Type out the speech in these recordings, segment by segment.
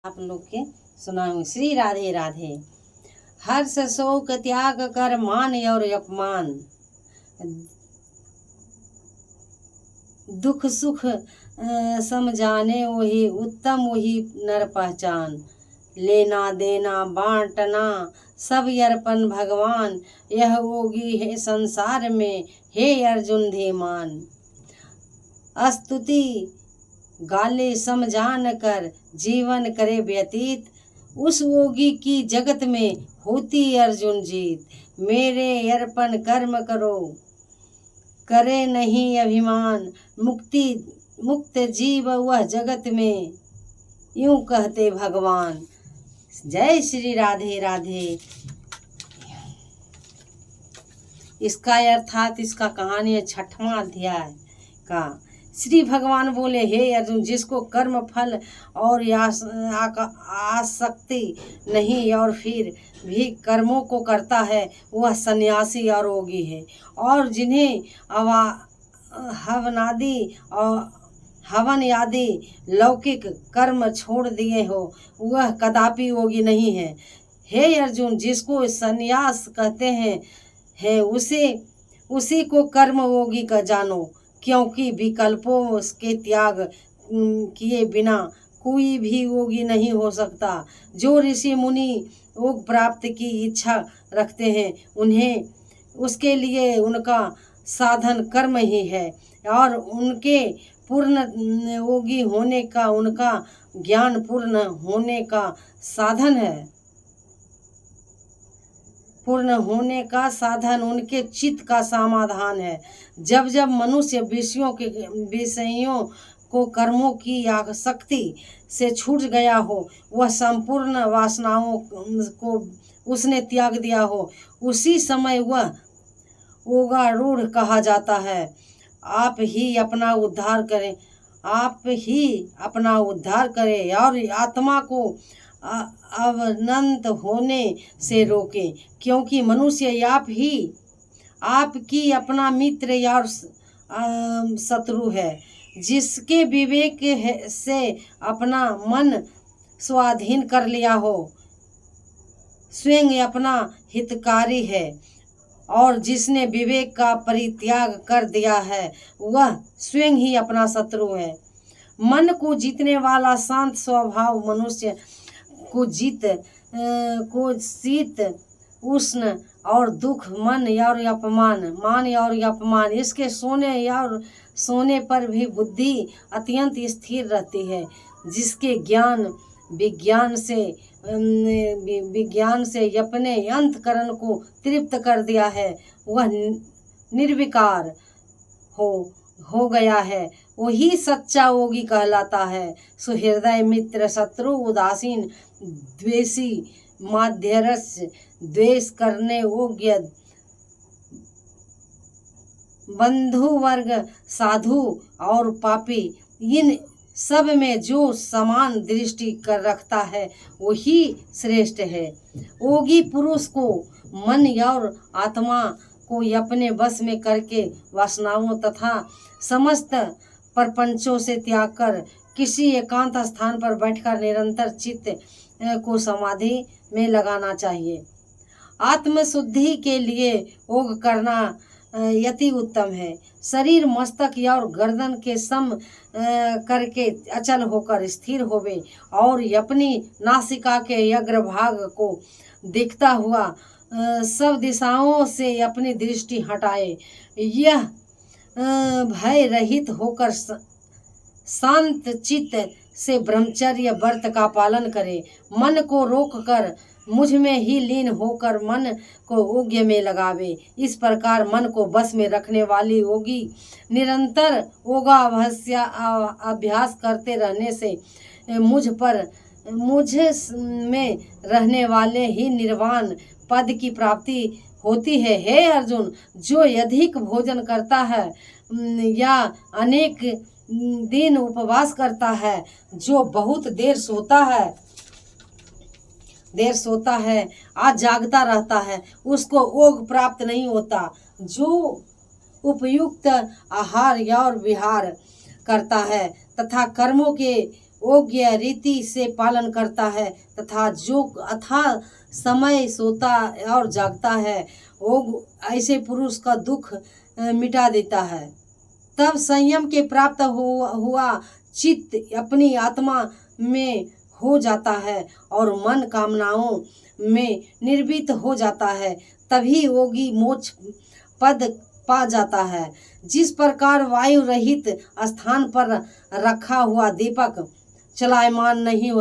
आप लोग के सुनाऊं। श्री राधे राधे। हर्ष शोक त्याग कर मान और अपमान, दुख सुख समझाने वही उत्तम, वही नर पहचान। लेना देना बांटना सब अर्पण भगवान, यह होगी है संसार में हे अर्जुन धीमान। स्तुति गाले समझान कर जीवन करे व्यतीत, उस योगी की जगत में होती अर्जुन जीत। मेरे अर्पण कर्म करो करे नहीं अभिमान, मुक्त जीव वह जगत में, यूं कहते भगवान। जय श्री राधे राधे। इसका अर्थात इसका कहानी है 6वां अध्याय का। श्री भगवान बोले, हे अर्जुन, जिसको कर्म फल और आसक्ति नहीं और फिर भी कर्मों को करता है, वह सन्यासी और योगी है। और जिन्हें हवन आदि लौकिक कर्म छोड़ दिए हो, वह कदापि योगी नहीं है। हे अर्जुन, जिसको सन्यास कहते हैं उसी को कर्म योगी का जानो, क्योंकि विकल्पों के त्याग किए बिना कोई भी योगी नहीं हो सकता। जो ऋषि मुनि योग प्राप्त की इच्छा रखते हैं, उन्हें उसके लिए उनका साधन कर्म ही है, और उनके पूर्ण योगी होने का उनका ज्ञान पूर्ण होने का साधन है। पूर्ण होने का साधन उनके चित्त का समाधान है। जब जब मनुष्य विषयों को कर्मों की आसक्ति से छूट गया हो, वह संपूर्ण वासनाओं को उसने त्याग दिया हो, उसी समय वह योगारूढ़ कहा जाता है। आप ही अपना उद्धार करें और आत्मा को अवनत होने से रोके, क्योंकि मनुष्य आपकी अपना मित्र और शत्रु है। जिसके विवेक से अपना मन स्वाधीन कर लिया हो, स्वयं अपना हितकारी है, और जिसने विवेक का परित्याग कर दिया है, वह स्वयं ही अपना शत्रु है। मन को जीतने वाला शांत स्वभाव मनुष्य को शीत उष्ण और दुख, मान और अपमान, इसके सोने पर भी बुद्धि अत्यंत स्थिर रहती है। जिसके ज्ञान विज्ञान से अपने अंतकरण को तृप्त कर दिया है, वह निर्विकार हो गया है, वही सच्चा योगी कहलाता है। सुहृदय मित्र शत्रु उदासीन द्वेषी माध्यरस्य द्वेष करने योग्य बंधु वर्ग साधु और पापी, इन सब में जो समान दृष्टि कर रखता है, वही श्रेष्ठ है। योगी पुरुष को मन और आत्मा को अपने बस में करके वासनाओं तथा समस्त प्रपंचों से त्याग कर किसी एकांत स्थान पर बैठकर निरंतर चित्त को समाधि में लगाना चाहिए। आत्मशुद्धि के लिए योग करना यति उत्तम है। शरीर मस्तक और गर्दन के सम करके अचल होकर स्थिर होवे, और अपनी नासिका के अग्रभाग को देखता हुआ सब दिशाओं से अपनी दृष्टि हटाए। यह भय रहित होकर शांत चित्त से ब्रह्मचर्य व्रत का पालन करे। मन को रोककर मुझ में ही लीन होकर मन को योग्य में लगावे। इस प्रकार मन को बस में रखने वाली योगी निरंतर योगाभ्यास करते रहने से मुझ में रहने वाले ही निर्वाण पद की प्राप्ति होती है। हे अर्जुन, जो अधिक भोजन करता है या अनेक दिन उपवास करता है, जो बहुत देर सोता है आज जागता रहता है, उसको योग प्राप्त नहीं होता। जो उपयुक्त आहार और विहार करता है तथा कर्मों के योग्य रीति से पालन करता है तथा जो अथा समय सोता और जागता है, वो ऐसे पुरुष का दुख मिटा देता है। तब संयम के प्राप्त हुआ चित्त अपनी आत्मा में हो जाता है और मन कामनाओं में निर्भीत हो जाता है। तभी योगी मोक्ष पद पा जाता है। जिस प्रकार वायु रहित स्थान पर रखा हुआ दीपक चलायमान नहीं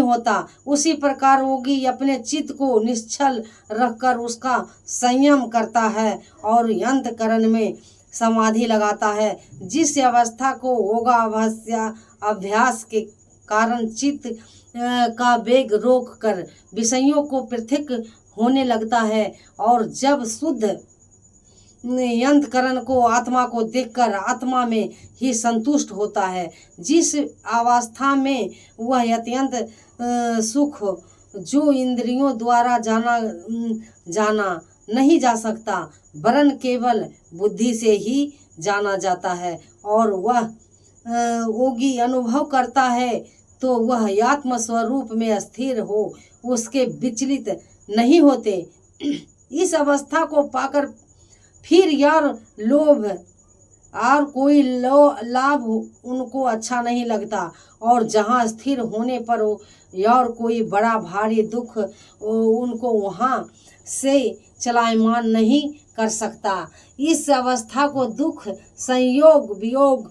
होता, उसी प्रकार योगी अपने चित्त को निश्चल रखकर उसका संयम करता है और अंतःकरण में समाधि लगाता है। जिस अवस्था को अभ्यास के कारण चित्त का वेग रोक कर विषयों को पृथक होने लगता है और जब शुद्ध अंतःकरण को आत्मा को देखकर आत्मा में ही संतुष्ट होता है, जिस अवस्था में वह अत्यंत सुख जो इंद्रियों द्वारा जाना नहीं जा सकता, वरन केवल बुद्धि से ही जाना जाता है और वह योगी अनुभव करता है, तो वह आत्म स्वरूप में स्थिर हो उसके विचलित नहीं होते। इस अवस्था को पाकर फिर यार लोभ और कोई लाभ उनको अच्छा नहीं लगता और जहाँ स्थिर होने पर यार कोई बड़ा भारी दुख उनको वहाँ से चलायमान नहीं कर सकता। इस अवस्था को दुख संयोग वियोग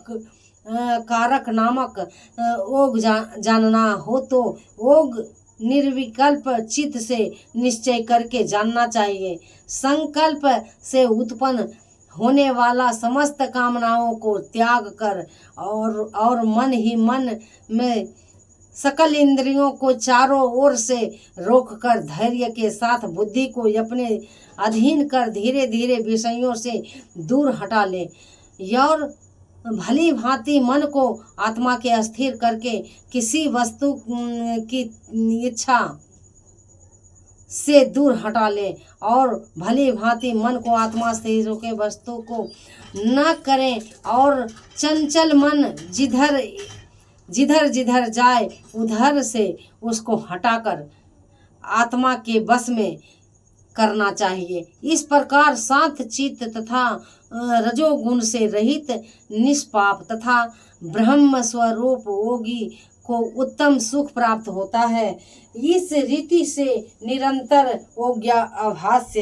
कारक नामक योग जानना हो तो योग निर्विकल्प चित्त से निश्चय करके जानना चाहिए। संकल्प से उत्पन्न होने वाला समस्त कामनाओं को त्याग कर और मन ही मन में सकल इंद्रियों को चारों ओर से रोककर धैर्य के साथ बुद्धि को अपने अधीन कर धीरे धीरे विषयों से दूर हटा ले और भली भांति मन को आत्मा के अस्थिर करके किसी वस्तु की इच्छा से दूर हटा ले और भली भांति मन को आत्मा से रोके वस्तु को न करें और चंचल मन जिधर जिधर जाए उधर से उसको हटाकर आत्मा के बस में करना चाहिए। इस प्रकार शांत चित्त तथा रजोगुण से रहित निष्पाप तथा ब्रह्म स्वरूप योगी को उत्तम सुख प्राप्त होता है। इस रीति से निरंतर योगाभ्यास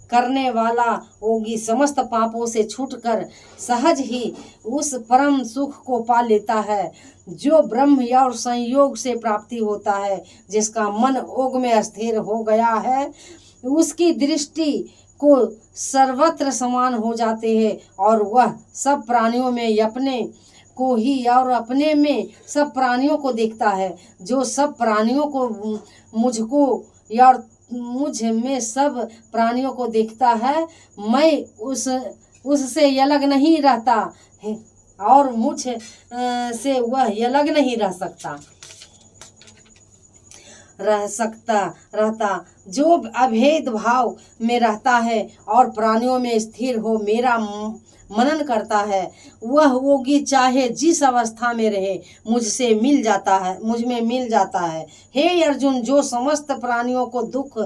करने वाला योगी समस्त पापों से छूटकर सहज ही उस परम सुख को पा लेता है जो ब्रह्म और संयोग से प्राप्ति होता है। जिसका मन योग में स्थिर हो गया है उसकी दृष्टि को सर्वत्र समान हो जाते हैं और वह सब प्राणियों में अपने को ही और अपने में सब प्राणियों को देखता है। जो सब प्राणियों को मुझको और मुझ में सब प्राणियों को देखता है, मैं उससे अलग नहीं रहता है और मुझ से वह अलग नहीं रह सकता। जो अभेद भाव में रहता है और प्राणियों में स्थिर हो मेरा मनन करता है, वह योगी चाहे जिस अवस्था में रहे मुझ में मिल जाता है। हे अर्जुन, जो समस्त प्राणियों को दुख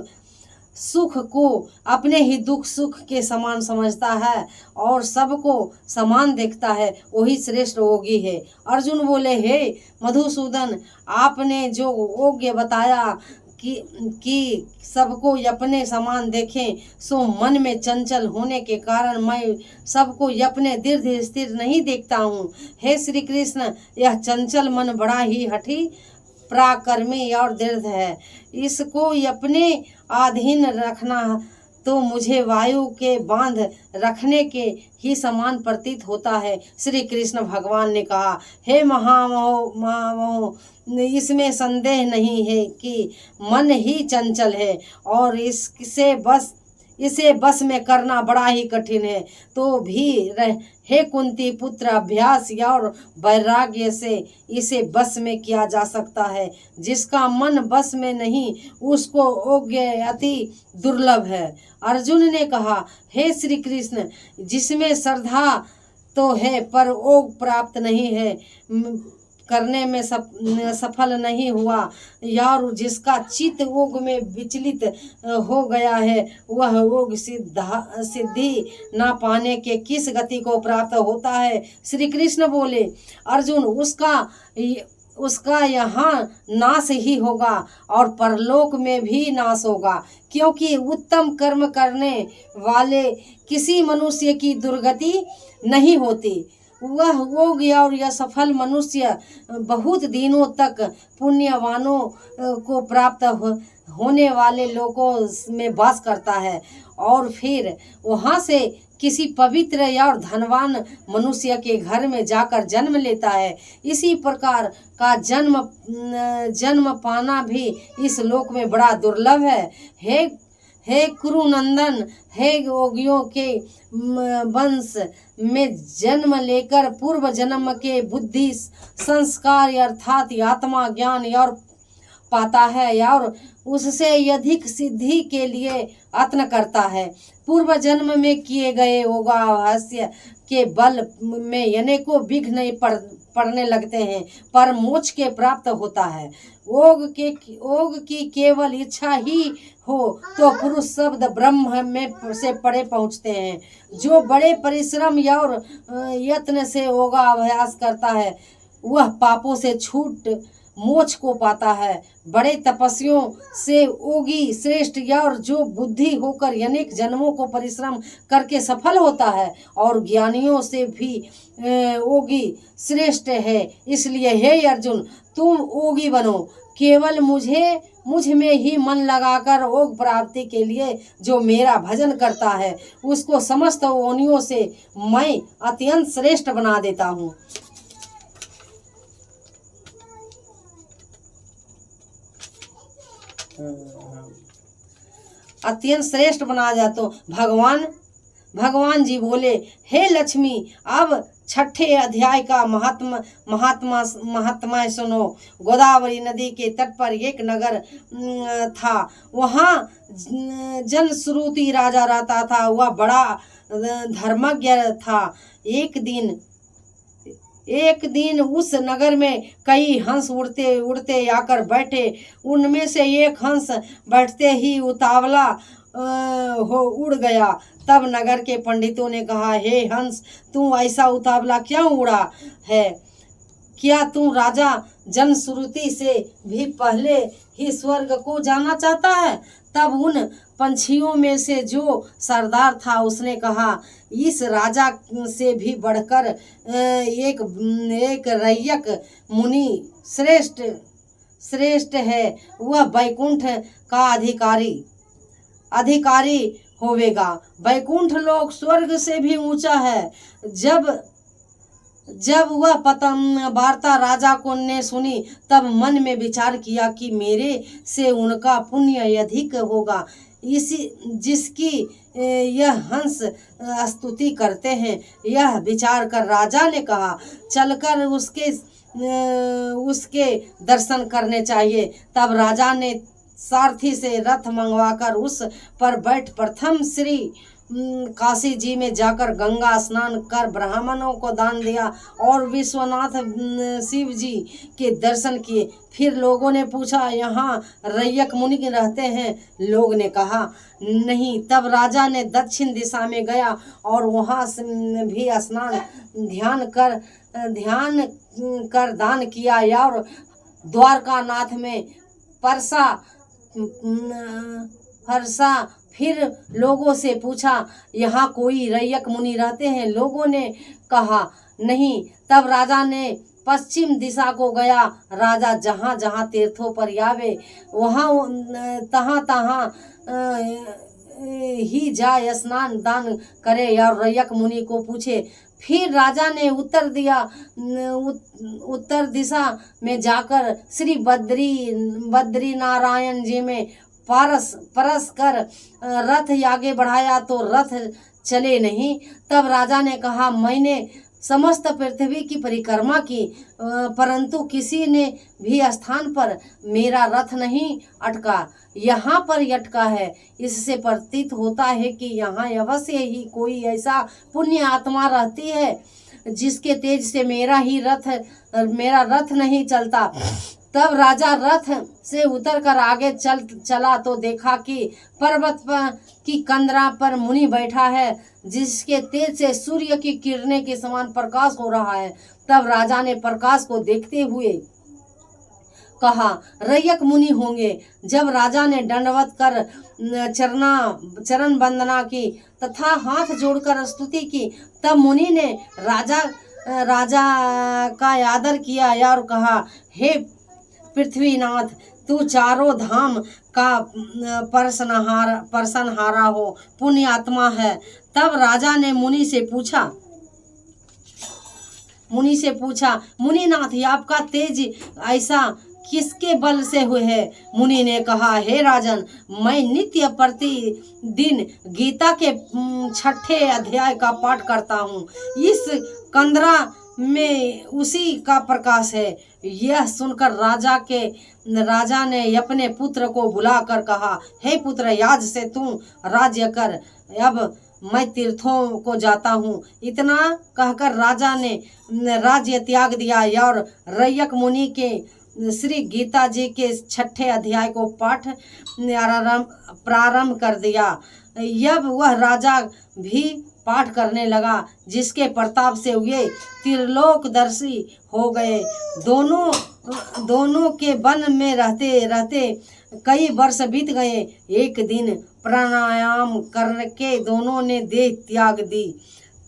सुख को अपने ही दुख सुख के समान समझता है और सबको समान देखता है, वही श्रेष्ठ योगी है। अर्जुन बोले, हे मधुसूदन, आपने जो योग्य बताया कि सबको अपने समान देखें, सो मन में चंचल होने के कारण मैं सबको अपने दृढ़ स्थिर नहीं देखता हूँ। हे श्री कृष्ण, यह चंचल मन बड़ा ही हठी पराक्रमी और दृढ़ है। इसको अपने अधीन रखना तो मुझे वायु के बांध रखने के ही समान प्रतीत होता है। श्री कृष्ण भगवान ने कहा, हे महामहो, इसमें संदेह नहीं है कि मन ही चंचल है और इसे बस में करना बड़ा ही कठिन है। तो भी हे कुंती पुत्र, अभ्यास और वैराग्य से इसे बस में किया जा सकता है। जिसका मन बस में नहीं उसको योग्य अति दुर्लभ है। अर्जुन ने कहा, हे श्री कृष्ण, जिसमें श्रद्धा तो है पर योग प्राप्त नहीं है, करने में सफल नहीं हुआ, और जिसका चित्त योग में विचलित हो गया है, वह योग सिद्धि न पाने के किस गति को प्राप्त होता है। श्री कृष्ण बोले, अर्जुन, उसका यहाँ नाश ही होगा और परलोक में भी नाश होगा, क्योंकि उत्तम कर्म करने वाले किसी मनुष्य की दुर्गति नहीं होती। वह योग्य और यह सफल मनुष्य बहुत दिनों तक पुण्यवानों को प्राप्त होने वाले लोकों में वास करता है और फिर वहाँ से किसी पवित्र या धनवान मनुष्य के घर में जाकर जन्म लेता है। इसी प्रकार का जन्म पाना भी इस लोक में बड़ा दुर्लभ है। हे कुरुनंदन, हे योगियों के वंश में जन्म लेकर पूर्व जन्म के बुद्धि संस्कार अर्थात आत्मा ज्ञान और पाता है और उससे अधिक सिद्धि के लिए यत्न करता है। पूर्व जन्म में किए गए योगाभ्यास के बल में अनेकों विघ्न पड़ने लगते हैं, पर मोक्ष के प्राप्त होता है। योग की केवल इच्छा ही हो तो पुरुष शब्द ब्रह्म में से परे पहुँचते हैं। जो बड़े परिश्रम और यत्न से योगाभ्यास करता है, वह पापों से छूट मोक्ष को पाता है। बड़े तपस्वियों से योगी श्रेष्ठ और जो बुद्धि होकर अनेक जन्मों को परिश्रम करके सफल होता है, और ज्ञानियों से भी योगी श्रेष्ठ है। इसलिए हे अर्जुन, तुम योगी बनो। केवल मुझ में ही मन लगाकर योग प्राप्ति के लिए जो मेरा भजन करता है, उसको समस्त योनियों से मैं अत्यंत श्रेष्ठ बना देता हूँ। अत्यंत श्रेष्ठ बना जातो। भगवान जी बोले, हे लक्ष्मी, अब छठे अध्याय का महात्मा सुनो। गोदावरी नदी के तट पर एक नगर था। वहाँ जनश्रुति राजा रहता था। वह बड़ा धर्मज्ञ था। एक दिन उस नगर में कई हंस उड़ते आकर बैठे। उनमें से एक हंस बैठते ही उतावला हो उड़ गया। तब नगर के पंडितों ने कहा, हे हंस, तू ऐसा उतावला क्यों उड़ा है? क्या तू राजा जनश्रुति से भी पहले ही स्वर्ग को जाना चाहता है? तब उन पंछियों में से जो सरदार था, उसने कहा, इस राजा से भी बढ़कर एक रैयक मुनि श्रेष्ठ है। वह वैकुंठ का अधिकारी होवेगा। वैकुंठ लोक स्वर्ग से भी ऊंचा है। जब वह वार्ता राजा को ने सुनी, तब मन में विचार किया कि मेरे से उनका पुण्य अधिक होगा, जिसकी यह हंस स्तुति करते हैं। यह विचार कर राजा ने कहा, चलकर उसके दर्शन करने चाहिए। तब राजा ने सारथी से रथ मंगवाकर उस पर बैठ प्रथम श्री काशी जी में जाकर गंगा स्नान कर ब्राह्मणों को दान दिया और विश्वनाथ शिव जी के दर्शन किए। फिर लोगों ने पूछा, यहाँ रैयक मुनि रहते हैं? लोग ने कहा, नहीं। तब राजा ने दक्षिण दिशा में गया और वहाँ भी स्नान ध्यान कर दान किया और द्वारकानाथ में फरसा फिर लोगों से पूछा, यहाँ कोई रैयक मुनि रहते हैं? लोगों ने कहा, नहीं। तब राजा ने पश्चिम दिशा को गया। राजा जहाँ जहाँ तीर्थों पर आवे, वहाँ तहाँ ही जाए, स्नान दान करे और रैयक मुनि को पूछे। फिर राजा ने उत्तर दिशा में जाकर श्री बद्री नारायण जी में परस कर रथ आगे बढ़ाया तो रथ चले नहीं। तब राजा ने कहा, मैंने समस्त पृथ्वी की परिक्रमा की, परंतु किसी ने भी स्थान पर मेरा रथ नहीं अटका। यहाँ पर अटका है। इससे प्रतीत होता है कि यहाँ अवश्य ही कोई ऐसा पुण्य आत्मा रहती है जिसके तेज से मेरा रथ नहीं चलता। तब राजा रथ से उतरकर आगे चला तो देखा कि पर्वत की कंदरा पर मुनि बैठा है, जिसके तेज से सूर्य की किरणें के समान प्रकाश हो रहा है। तब राजा ने प्रकाश को देखते हुए कहा, रैयक मुनि होंगे। जब राजा ने दंडवत कर चरण वंदना की तथा हाथ जोड़कर स्तुति की, तब मुनि ने राजा का आदर किया और कहा, हे पृथ्वीनाथ, तू चारों धाम का परसनहारा हो, पुण्य आत्मा है। तब राजा ने मुनि से पूछा, मुनिनाथ, आपका तेज ऐसा किसके बल से हुए है? मुनि ने कहा, हे राजन, मैं नित्य प्रतिदिन गीता के 6ठे अध्याय का पाठ करता हूँ। इस कंदरा में उसी का प्रकाश है। यह सुनकर राजा ने अपने पुत्र को बुलाकर कहा, हे पुत्र, आज से तू राज्य कर, अब मैं तीर्थों को जाता हूँ। इतना कहकर राजा ने राज्य त्याग दिया और रैयक मुनि के श्री गीता जी के 6ठे अध्याय को पाठ प्रारंभ कर दिया। अब वह राजा भी पाठ करने लगा, जिसके प्रताप से वे त्रिलोकदर्शी हो गए। दोनों के वन में रहते रहते कई वर्ष बीत गए। एक दिन प्राणायाम करके दोनों ने देह त्याग दी।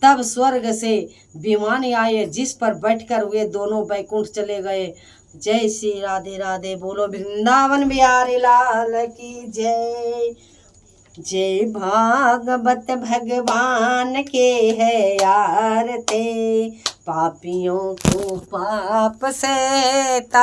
तब स्वर्ग से विमान आए, जिस पर बैठकर वे दोनों बैकुंठ चले गए। जय श्री राधे राधे। बोलो वृंदावन बिहारी लाल की जय। जय भागवत भगवान के है आरती, पापियों को पाप से